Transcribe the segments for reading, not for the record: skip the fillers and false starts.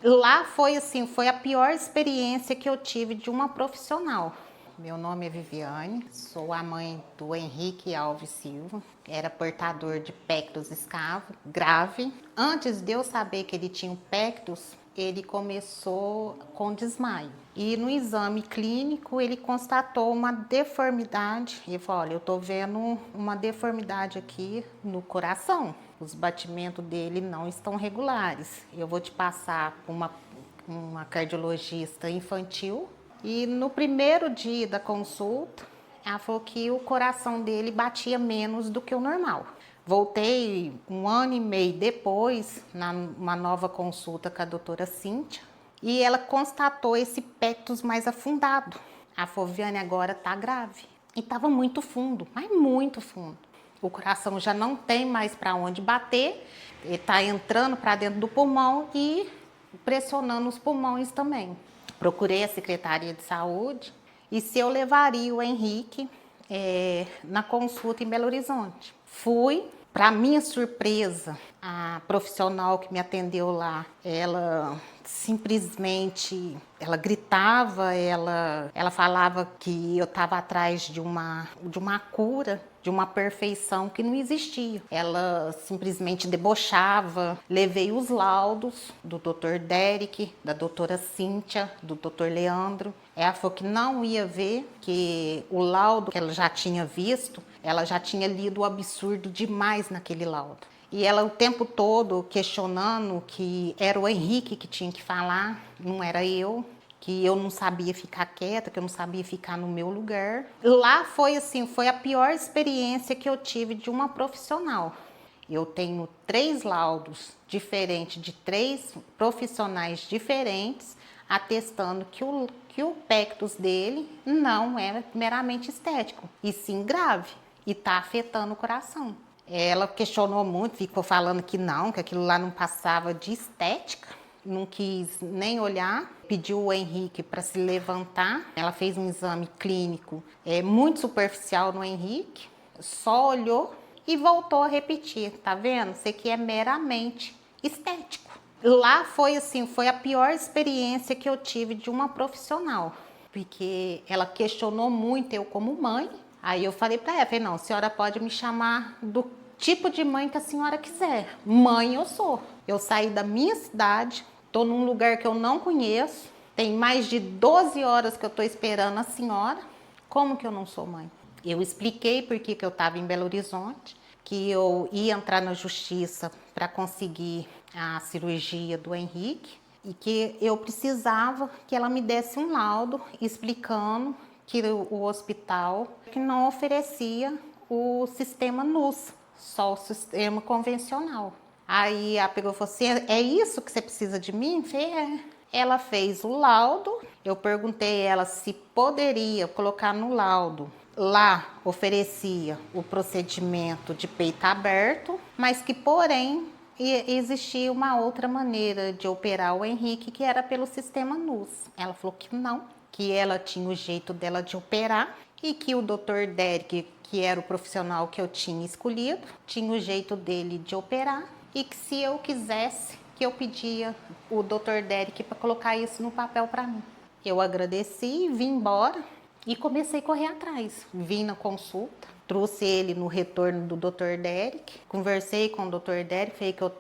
Lá foi assim, foi a pior experiência que eu tive de uma profissional. Meu nome é Viviane, sou a mãe do Henrique Alves Silva, era portador de pectus escavo grave. Antes de eu saber que ele tinha um pectus, ele começou com desmaio. E no exame clínico ele constatou uma deformidade. Ele falou: olha, eu tô vendo uma deformidade aqui no coração. Os batimentos dele não estão regulares. Eu vou te passar uma cardiologista infantil. E no primeiro dia da consulta, ela falou que o coração dele batia menos do que o normal. Voltei 1 ano e meio depois, numa nova consulta com a doutora Cíntia, e ela constatou esse pectus mais afundado. A Viviane agora tá grave. E tava muito fundo, mas muito fundo. O coração já não tem mais para onde bater, ele tá entrando para dentro do pulmão e pressionando os pulmões também. Procurei a Secretaria de Saúde e se eu levaria o Henrique na consulta em Belo Horizonte. Fui, para minha surpresa, a profissional que me atendeu lá, ela simplesmente, ela gritava, ela falava que eu estava atrás de uma cura, de uma perfeição que não existia. Ela simplesmente debochava. Levei os laudos do Dr. Derek, da doutora Cíntia, do Dr. Leandro. Ela falou que não ia ver, que o laudo que ela já tinha visto, ela já tinha lido o absurdo demais naquele laudo. E ela o tempo todo questionando que era o Henrique que tinha que falar, não era eu, que eu não sabia ficar quieta, que eu não sabia ficar no meu lugar. Lá foi assim, foi a pior experiência que eu tive de uma profissional. Eu tenho 3 laudos diferentes de 3 profissionais diferentes atestando que o pectus dele não é meramente estético, e sim grave, e está afetando o coração. Ela questionou muito, ficou falando que não, que aquilo lá não passava de estética, não quis nem olhar, pediu o Henrique para se levantar. Ela fez um exame clínico muito superficial no Henrique, só olhou e voltou a repetir. Tá vendo? Isso aqui é meramente estético. Lá foi assim, foi a pior experiência que eu tive de uma profissional, porque ela questionou muito eu como mãe. Aí eu falei para ela, falei, não, a senhora pode me chamar do tipo de mãe que a senhora quiser. Mãe eu sou. Eu saí da minha cidade, tô num lugar que eu não conheço, tem mais de 12 horas que eu tô esperando a senhora. Como que eu não sou mãe? Eu expliquei por que eu estava em Belo Horizonte, que eu ia entrar na justiça para conseguir a cirurgia do Henrique e que eu precisava que ela me desse um laudo explicando que o hospital que não oferecia o sistema NUS, só o sistema convencional. Aí ela pegou e falou assim, é isso que você precisa de mim? Eu falei, é. Ela fez o laudo, eu perguntei a ela se poderia colocar no laudo. Lá oferecia o procedimento de peito aberto, mas que porém existia uma outra maneira de operar o Henrique, que era pelo sistema NUS. Ela falou que não, que ela tinha o jeito dela de operar e que o Dr. Derek, que era o profissional que eu tinha escolhido, tinha o jeito dele de operar e que se eu quisesse, que eu pedia o Dr. Derek para colocar isso no papel para mim. Eu agradeci, vim embora e comecei a correr atrás. Vim na consulta, trouxe ele no retorno do Dr. Derek, conversei com o Dr. Derek, falei que eu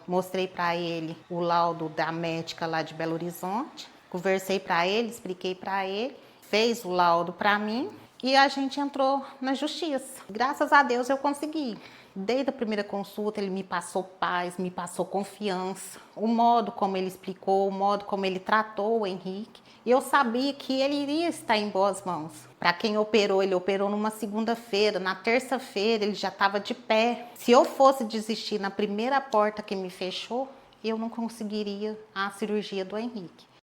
mostrei para ele o laudo da médica lá de Belo Horizonte, conversei para ele, expliquei para ele, fez o laudo para mim e a gente entrou na justiça. Graças a Deus eu consegui. Desde a primeira consulta ele me passou paz, me passou confiança, o modo como ele explicou, o modo como ele tratou o Henrique. E eu sabia que ele iria estar em boas mãos. Para quem operou, ele operou numa segunda-feira, na terça-feira ele já estava de pé. Se eu fosse desistir na primeira porta que me fechou, eu não conseguiria a cirurgia do Henrique.